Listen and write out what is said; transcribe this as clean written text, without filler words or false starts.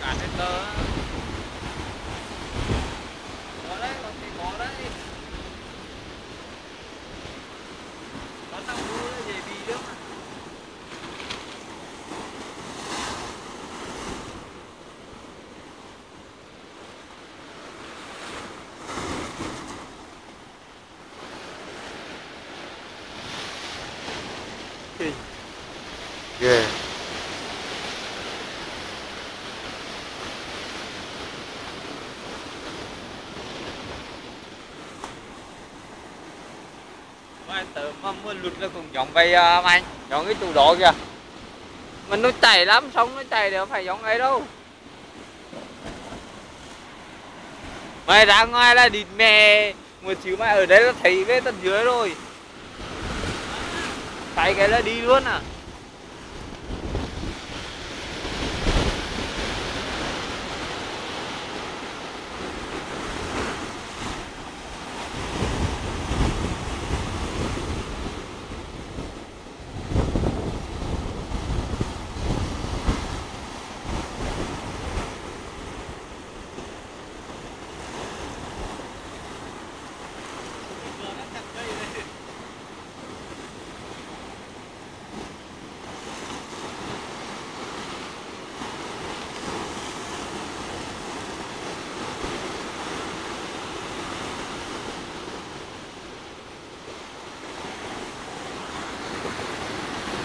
cả trên tơ á. Có đấy, có thì có đấy. Có tao mua dễ bị nữa mà. Ghê. Mà tớ mà mưa lụt là cũng giống vậy anh, giống cái tủ đó kìa. Mà nó chảy lắm, xong nó chảy đều phải giống ấy đâu. Mày ra ngoài là địt mẹ một xíu mày ở đây là thấy vết tận dưới rồi. Thấy cái là đi luôn à.